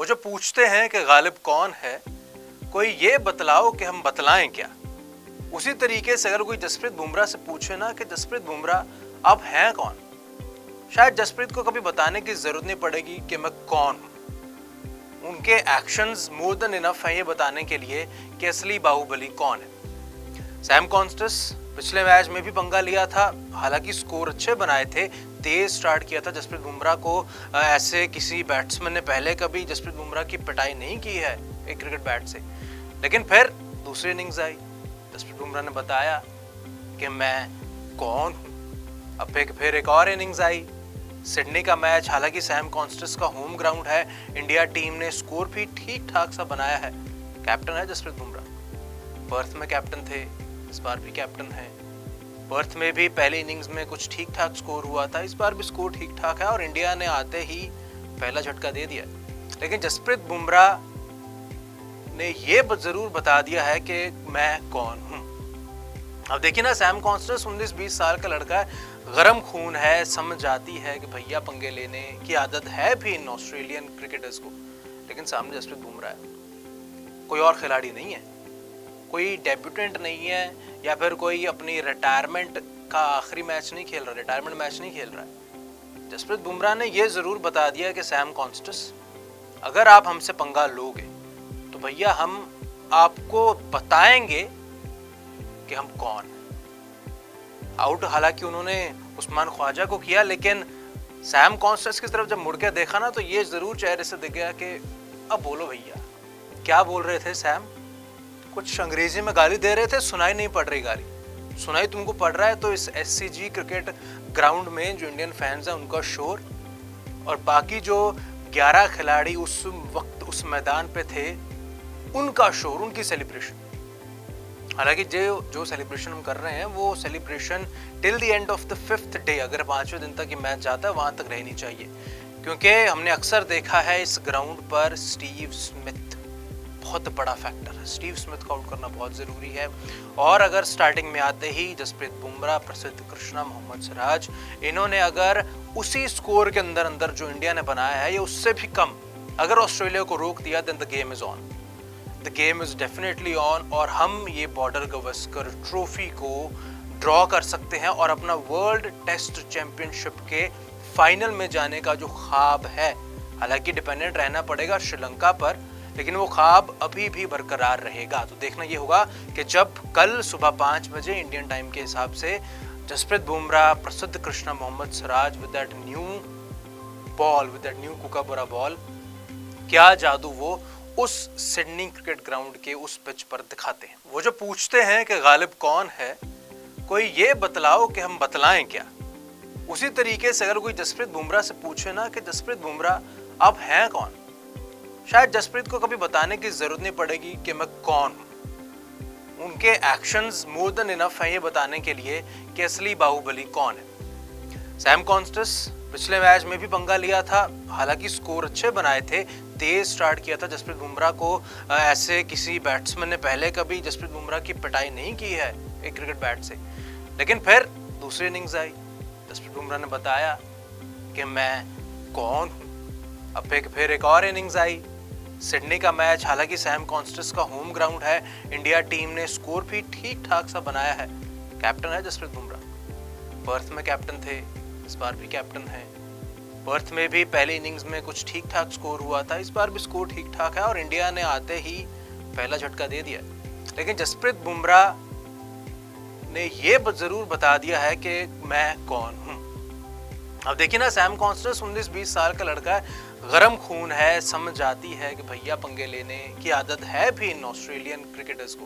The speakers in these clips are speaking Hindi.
वो जो पूछते हैं कि गालिब कौन है, कोई ये बतलाओ कि हम बतलाएं क्या। उसी तरीके से अगर कोई जसप्रीत बुमराह से पूछे ना कि जसप्रीत बुमराह आप हैं कौन, शायद जसप्रीत को कभी बताने की जरूरत नहीं पड़ेगी कि मैं कौन हूं। उनके एक्शंस मोर देन इनफ है ये बताने के लिए कि असली बाहुबली कौन है। सैम कॉन्स्टेस पिछले मैच में भी पंगा लिया था, हालांकि स्कोर अच्छे बनाए थे, तेज स्टार्ट किया था जसप्रीत बुमराह को। ऐसे किसी बैट्समैन ने पहले कभी जसप्रीत बुमराह की पिटाई नहीं की है एक क्रिकेट बैट से। लेकिन फिर दूसरी इनिंग्स आई, जसप्रीत बुमराह ने बताया कि मैं कौन हूं। अब फिर एक और इनिंग्स आई, सिडनी का मैच, हालांकि सैम कॉन्स्टेस का होम ग्राउंड है, इंडिया टीम ने स्कोर भी ठीक ठाक सा बनाया है। कैप्टन है जसप्रीत बुमराह, पर्थ में कैप्टन थे, इस बार भी कैप्टन है। पर्थ में भी पहली इनिंग्स में कुछ ठीक ठाक स्कोर हुआ था, इस बार भी स्कोर ठीक ठाक है और इंडिया ने आते ही पहला झटका दे दिया। लेकिन जसप्रीत बुमराह ने ये जरूर बता दिया है कि मैं कौन हूं। अब देखिए ना, सैम कॉन्स्टेस 19-20 साल का लड़का है, गरम खून है, समझ आती है कि भैया पंगे लेने की आदत है भी इन ऑस्ट्रेलियन क्रिकेटर्स को। लेकिन सामने जसप्रीत बुमराह है, कोई और खिलाड़ी नहीं है, कोई डेब्यूटेंट नहीं है, या फिर कोई अपनी रिटायरमेंट का आखिरी मैच नहीं खेल रहा, रिटायरमेंट मैच नहीं खेल रहा है। जसप्रीत बुमराह ने यह जरूर बता दिया कि सैम कॉन्स्टेस अगर आप हमसे पंगा लोगे तो भैया हम आपको बताएंगे कि हम कौन हैं। आउट हालांकि उन्होंने उस्मान ख्वाजा को किया, लेकिन सैम कॉन्स्टेस की तरफ जब मुड़ के देखा ना तो ये जरूर चेहरे से दिख गया कि अब बोलो भैया। क्या बोल रहे थे सैम? कुछ अंग्रेजी में गाली दे रहे थे, सुनाई नहीं पड़ रही गाली। सुनाई तुमको पड़ रहा है तो इस SCG क्रिकेट ग्राउंड में जो इंडियन फैंस हैं उनका शोर, और बाकी जो 11 खिलाड़ी उस वक्त उस मैदान पे थे उनका शोर, उनकी सेलिब्रेशन। हालांकि जो सेलिब्रेशन हम कर रहे हैं वो celebration till the end of the 5th day, अगर 5वें दिन तक ये मैच जाता है वहां तक रहनी चाहिए, क्योंकि हमने अक्सर देखा है इस ग्राउंड पर स्टीव स्मिथ बहुत बड़ा फैक्टर है। स्टीव स्मिथ को आउट करना बहुत ज़रूरी है। और अगर स्टार्टिंग में आते ही जसप्रीत बुमराह, प्रसिद्ध कृष्णा, मोहम्मद सिराज, इन्होंने अगर उसी स्कोर के अंदर जो इंडिया ने बनाया है या उससे भी कम अगर ऑस्ट्रेलिया को रोक दिया, then the game is on, the game is definitely on, और हम ये बॉर्डर गवस्कर ट्रॉफी को ड्रॉ कर सकते हैं और अपना वर्ल्ड टेस्ट चैंपियनशिप के फाइनल में जाने का जो ख्वाब है, हालांकि डिपेंडेंट रहना पड़ेगा श्रीलंका पर, लेकिन वो ख्वाब अभी भी बरकरार रहेगा। तो देखना ये होगा कि जब कल सुबह 5 बजे इंडियन टाइम के हिसाब से Jasprit Bumrah, Prasidh Krishna, Mohammed Siraj with that new ball, with that new Kookaburra ball, क्या जादू वो उस सिडनी क्रिकेट ग्राउंड के उस पिच पर दिखाते हैं। वो जो पूछते हैं कि गालिब कौन है, कोई ये बतलाओ कि हम बतलाएं क्या। उसी तरीके से अगर कोई जसप्रीत बुमराह से पूछे ना कि जसप्रीत बुमराह आप हैं कौन, शायद जसप्रीत को कभी बताने की जरूरत नहीं पड़ेगी कि मैं कौन हूं। उनके एक्शंस मोर देन इनफ है ये बताने के लिए कि असली बाहुबली कौन है। सैम कॉन्स्टेस पिछले मैच में भी पंगा लिया था, हालांकि स्कोर अच्छे बनाए थे, तेज स्टार्ट किया था जसप्रीत बुमराह को। ऐसे किसी बैट्समैन ने पहले कभी जसप्रीत बुमराह की पिटाई नहीं की है एक क्रिकेट बैट से। लेकिन फिर दूसरी इनिंग्स आई, जसप्रीत बुमराह ने बताया कि मैं कौन हूं। अब फिर एक और इनिंग्स आई, सिडनी का मैच, हालांकि सैम कॉन्स्टेस का होम ग्राउंड है, इंडिया टीम ने स्कोर भी ठीक ठाक सा बनाया है। कैप्टन है जसप्रीत बुमराह, पर्थ में कैप्टन थे, इस बार भी कैप्टन है। पर्थ में भी पहली इनिंग्स में कुछ ठीक ठाक स्कोर हुआ था, इस बार भी स्कोर ठीक ठाक है और इंडिया ने आते ही पहला झटका दे दिया। लेकिन जसप्रीत बुमराह ने ये जरूर बता दिया है कि मैं कौन हूं। अब देखिए ना, सैम कॉन्स्टेस 19-20 साल का लड़का है, गरम खून है, समझ आती है कि भैया पंगे लेने की आदत है भी इन ऑस्ट्रेलियन क्रिकेटर्स को।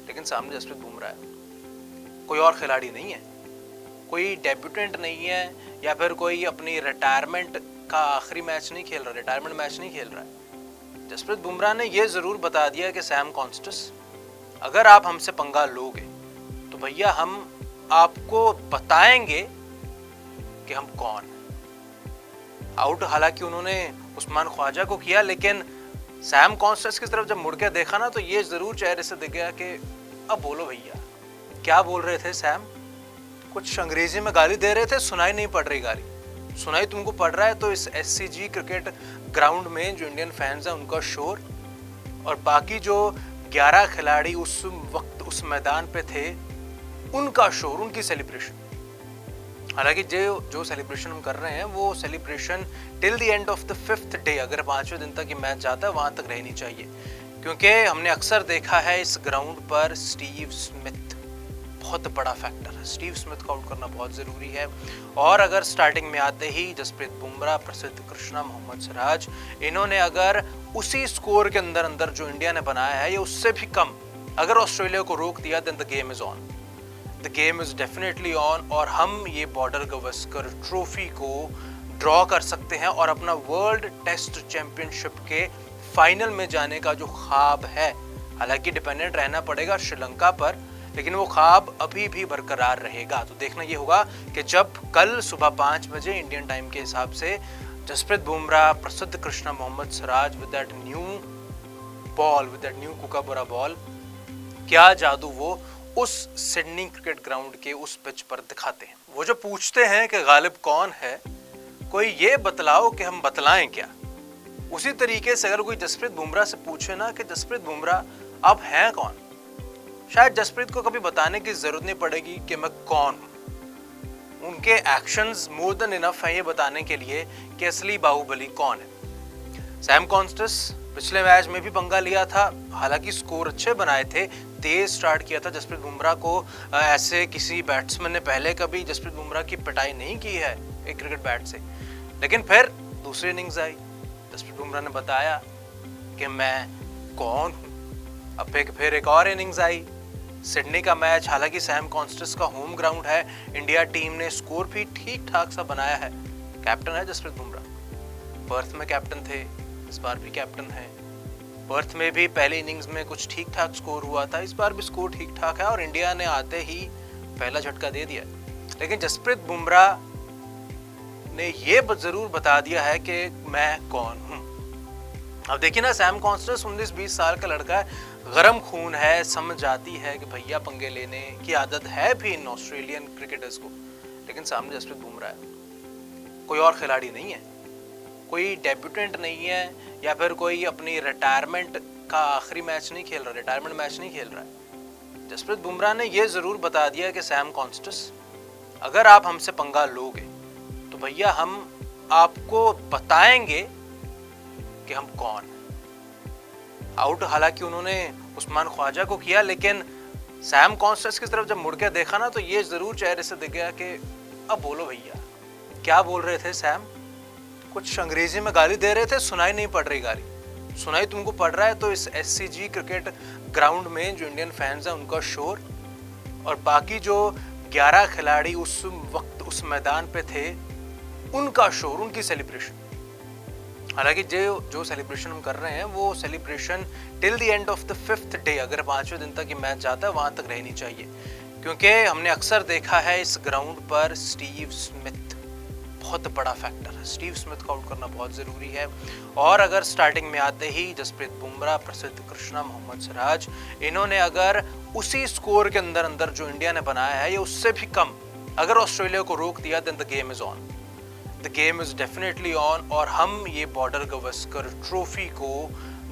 लेकिन सामने जसप्रीत बुमराह है, कोई और खिलाड़ी नहीं है, कोई डेब्यूटेंट नहीं है, या फिर कोई अपनी रिटायरमेंट का आखिरी मैच नहीं खेल रहा, रिटायरमेंट मैच नहीं खेल रहा है। जसप्रीत बुमराह ने यह जरूर बता दिया कि सैम कॉन्स्टेस अगर आप हमसे पंगा लोगे तो भैया हम आपको बताएंगे कि हम कौन हैं। आउट हालांकि उन्होंने उस्मान ख्वाजा को किया, लेकिन सैम कॉन्स्टेस की तरफ जब मुड़ के देखा ना तो ये जरूर चेहरे से दिख गया कि अब बोलो भैया। क्या बोल रहे थे सैम? कुछ अंग्रेजी में गाली दे रहे थे, सुनाई नहीं पड़ रही गाली। सुनाई तुमको पड़ रहा है तो इस एससीजी क्रिकेट ग्राउंड में जो इंडियन फैंस हैं उनका शोर और बाकी जो 11 खिलाड़ी उस वक्त उस मैदान पे थे उनका शोर, उनकी सेलिब्रेशन। हालांकि जो सेलिब्रेशन हम कर रहे हैं वो celebration till the end of the 5th day, अगर 5वें दिन तक ये मैच जाता है वहां तक रहनी चाहिए, क्योंकि हमने अक्सर देखा है इस ग्राउंड पर स्टीव स्मिथ बहुत बड़ा फैक्टर है। स्टीव स्मिथ को आउट करना बहुत ज़रूरी है। और अगर स्टार्टिंग में आते ही जसप्रीत बुमराह, प्रसिद्ध कृष्णा, मोहम्मद सिराज, इन्होंने अगर उसी स्कोर के अंदर अंदर जो इंडिया ने बनाया है या उससे भी कम अगर ऑस्ट्रेलिया को रोक दिया, then the game is on, the game is definitely on, और हम ये बॉर्डर गवस्कर ट्रॉफी को ड्रॉ कर सकते हैं और अपना वर्ल्ड टेस्ट चैंपियनशिप के फाइनल में जाने का जो ख्वाब है, हालांकि डिपेंडेंट रहना पड़ेगा श्रीलंका पर, लेकिन वो ख्वाब अभी भी बरकरार रहेगा। तो देखना ये होगा कि जब कल सुबह 5 बजे इंडियन टाइम के हिसाब से Jasprit Bumrah, Prasidh Krishna, Mohammed Siraj with that new ball, with that new Kookaburra ball, क्या जादू वो उस सिडनी क्रिकेट ग्राउंड के उस पिच पर दिखाते हैं। वो जो पूछते हैं कि गालिब कौन है, कोई ये बतलाओ कि हम बतलाएं क्या, उसी तरीके से अगर कोई जसप्रीत बुमराह से पूछे ना कि जसप्रीत बुमराह आप हैं कौन, शायद जसप्रीत को कभी बताने की जरूरत नहीं पड़ेगी कि मैं कौन हूं। उनके एक्शंस मोर देन इनफ हैं ये बताने के लिए कि असली बाहुबली कौन है। सैम कॉन्स्टस पिछले मैच में भी पंगा लिया था, हालांकि स्कोर अच्छे बनाए थे, तेज स्टार्ट किया था जसप्रीत बुमराह को। ऐसे किसी बैट्समैन ने पहले कभी जसप्रीत बुमराह की पिटाई नहीं की है एक क्रिकेट बैट से। लेकिन फिर दूसरी इनिंग्स आई, जसप्रीत बुमराह ने बताया कि मैं कौन हूं। अब फिर एक और इनिंग्स आई, सिडनी का मैच, हालांकि सैम कॉन्स्टस का होम ग्राउंड है, इंडिया टीम ने स्कोर भी ठीक ठाक सा बनाया है। कैप्टन है जसप्रीत बुमराह, पर्थ में कैप्टन थे, इस बार भी कैप्टन है। पर्थ में भी पहली इनिंग्स में कुछ ठीक ठाक स्कोर हुआ था, इस बार भी स्कोर ठीक ठाक है और इंडिया ने आते ही पहला झटका दे दिया। लेकिन जसप्रीत बुमराह ने ये जरूर बता दिया है कि मैं कौन हूं। अब देखिए ना, सैम कॉन्स्टस 19-20 साल का लड़का है, गरम खून है, समझ आती है कि भैया पंगे लेने की आदत है भी इन ऑस्ट्रेलियन क्रिकेटर्स को, लेकिन सामने जसप्रीत बुमराह है, कोई और खिलाड़ी नहीं है, कोई डेब्यूटेंट नहीं है या फिर कोई अपनी रिटायरमेंट का आखिरी मैच नहीं खेल रहा, रिटायरमेंट मैच नहीं खेल रहा है। जसप्रीत बुमराह ने यह जरूर बता दिया कि सैम कॉन्स्टस अगर आप हमसे पंगा लोगे तो भैया हम आपको बताएंगे कि हम कौन हैं। आउट हालांकि उन्होंने उस्मान ख्वाजा को किया, लेकिन सैम कॉन्स्टस की तरफ जब मुड़ के देखा ना तो ये जरूर चेहरे से दिख गया कि अब बोलो भैया क्या बोल रहे थे सैम, कुछ अंग्रेजी में गाली दे रहे थे, सुनाई नहीं पड़ रही गाली। सुनाई तुमको पड़ रहा है तो इस एससीजी क्रिकेट ग्राउंड में जो इंडियन फैंस हैं उनका शोर और बाकी जो 11 खिलाड़ी उस वक्त उस मैदान पे थे उनका शोर, उनकी सेलिब्रेशन। हालांकि जो सेलिब्रेशन हम कर रहे हैं वो celebration till the end of the 5th day, अगर 5वें दिन तक ये मैच जाता है वहां तक रहनी चाहिए, क्योंकि हमने अक्सर देखा है इस ग्राउंड पर स्टीव स्मिथ बहुत बड़ा फैक्टर है। स्टीव स्मिथ को आउट करना बहुत ज़रूरी है। और अगर स्टार्टिंग में आते ही जसप्रीत बुमराह, प्रसिद्ध कृष्णा, मोहम्मद सिराज, इन्होंने अगर उसी स्कोर के अंदर अंदर जो इंडिया ने बनाया है या उससे भी कम अगर ऑस्ट्रेलिया को रोक दिया, then the game is on, the game is definitely on, और हम ये बॉर्डर गवस्कर ट्रॉफी को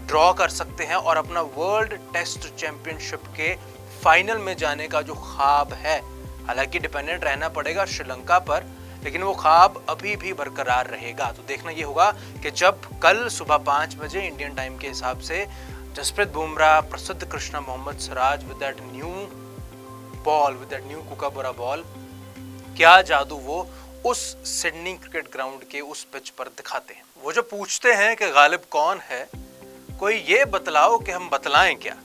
ड्रॉ कर सकते हैं और अपना वर्ल्ड टेस्ट चैंपियनशिप के फाइनल में जाने का जो ख्वाब है, हालांकि डिपेंडेंट रहना पड़ेगा श्रीलंका पर, लेकिन वो ख्वाब अभी भी बरकरार रहेगा। तो देखना ये होगा कि जब कल सुबह 5 बजे इंडियन टाइम के हिसाब से Jasprit Bumrah, Prasidh Krishna, Mohammed Siraj with that new ball, with that new Kookaburra ball, क्या जादू वो उस सिडनी क्रिकेट ग्राउंड के उस पिच पर दिखाते हैं। वो जो पूछते हैं कि गालिब कौन है, कोई ये बतलाओ कि हम बतलाएं क्या,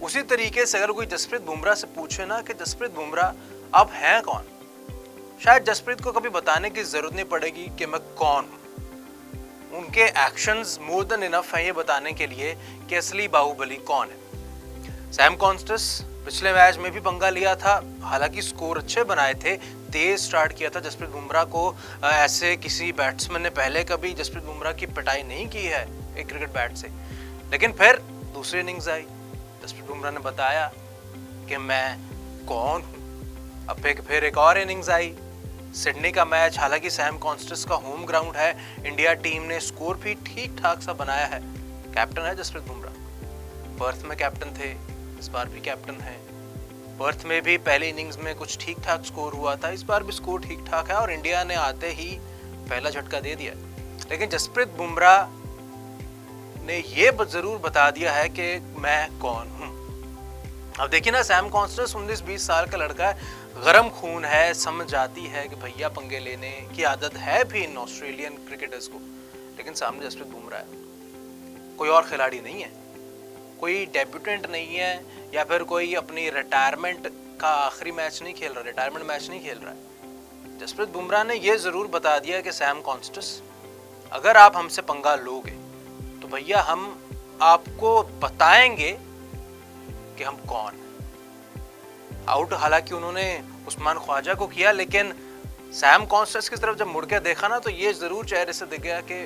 उसी तरीके से अगर कोई जसप्रीत बुमराह से पूछे ना कि जसप्रीत बुमराह आप हैं कौन, शायद जसप्रीत को कभी बताने की जरूरत नहीं पड़ेगी कि मैं कौन हूं। उनके एक्शंस मोर देन इनफ हैं ये बताने के लिए कि असली बाहुबली कौन है। सैम कॉन्स्टस पिछले मैच में भी पंगा लिया था, हालांकि स्कोर अच्छे बनाए थे, तेज स्टार्ट किया था जसप्रीत बुमराह को। ऐसे किसी बैट्समैन ने पहले कभी जसप्रीत बुमराह की पिटाई नहीं की है एक क्रिकेट बैट से। लेकिन फिर दूसरी इनिंग्स आई, जसप्रीत बुमराह ने बताया कि मैं कौन हूं। अब फिर एक और इनिंग्स आई, सिडनी का मैच, हालांकि सैम कॉन्स्टेंस का होम ग्राउंड है, इंडिया टीम ने स्कोर भी ठीक ठाक सा बनाया है। कैप्टन है जसप्रीत बुमराह, पर्थ में कैप्टन थे, इस बार भी कैप्टन है। पर्थ में भी पहली इनिंग्स में कुछ ठीक ठाक स्कोर हुआ था, इस बार भी स्कोर ठीक ठाक है और इंडिया ने आते ही पहला झटका दे दिया। लेकिन जसप्रीत बुमराह ने ये जरूर बता दिया है कि मैं कौन हूं। अब देखिए ना, सैम कॉन्स्टेंस 19-20 साल का लड़का है, गरम खून है, समझ आती है कि भैया पंगे लेने की आदत है भी इन ऑस्ट्रेलियन क्रिकेटर्स को। लेकिन सामने जसप्रीत बुमराह है, कोई और खिलाड़ी नहीं है, कोई डेब्यूटेंट नहीं है, या फिर कोई अपनी रिटायरमेंट का आखिरी मैच नहीं खेल रहा, रिटायरमेंट मैच नहीं खेल रहा है। जसप्रीत बुमराह ने यह जरूर बता दिया कि सैम कॉन्स्टेंस, अगर आप हमसे पंगा लोगे तो भैया हम आपको बताएंगे कि हम कौन हैं। आउट हालांकि उन्होंने उस्मान ख्वाजा को किया, लेकिन सैम कॉन्स्टेंस की तरफ जब मुड़ के देखा ना, तो ये जरूर चेहरे से दिख गया कि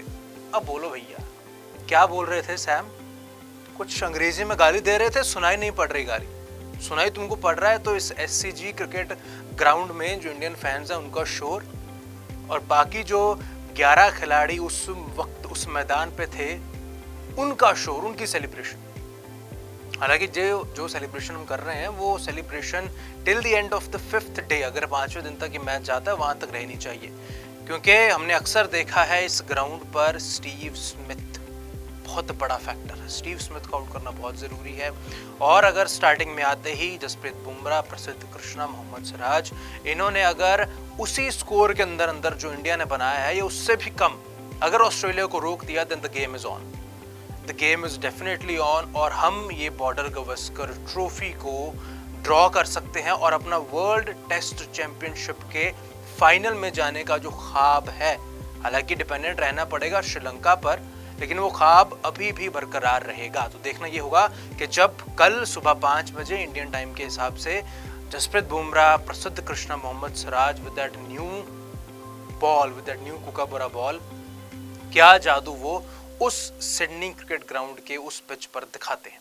अब बोलो भैया। क्या बोल रहे थे सैम? कुछ अंग्रेजी में गाली दे रहे थे, सुनाई नहीं पड़ रही गाली। सुनाई तुमको पड़ रहा है तो इस SCG क्रिकेट ग्राउंड में जो इंडियन फैंस हैं उनका शोर, और बाकी जो 11 खिलाड़ी उस वक्त उस मैदान पे थे उनका शोर, उनकी सेलिब्रेशन। हालांकि जो सेलिब्रेशन हम कर रहे हैं वो celebration till the end of the 5th day, अगर 5वें दिन तक ये मैच जाता है वहां तक रहनी चाहिए, क्योंकि हमने अक्सर देखा है इस ग्राउंड पर स्टीव स्मिथ बहुत बड़ा फैक्टर है। स्टीव स्मिथ को आउट करना बहुत ज़रूरी है। और अगर स्टार्टिंग में आते ही जसप्रीत बुमराह, प्रसिद्ध कृष्णा, मोहम्मद सिराज, इन्होंने अगर उसी स्कोर के अंदर अंदर जो इंडिया ने बनाया है या उससे भी कम अगर ऑस्ट्रेलिया को रोक दिया, then the game is on, the game is definitely on, और हम ये बॉर्डर गवस्कर ट्रॉफी को ड्रॉ कर सकते हैं और अपना वर्ल्ड टेस्ट चैंपियनशिप के फाइनल में जाने का जो ख्वाब है, हालांकि डिपेंडेंट रहना पड़ेगा श्रीलंका पर, लेकिन वो ख्वाब अभी भी बरकरार रहेगा। तो देखना ये होगा कि जब कल सुबह 5 बजे इंडियन टाइम के हिसाब से Jasprit Bumrah, Prasidh Krishna, Mohammed Siraj with that new ball, with that new Kookaburra ball, क्या जादू वो उस सिडनी क्रिकेट ग्राउंड के उस पिच पर दिखाते हैं।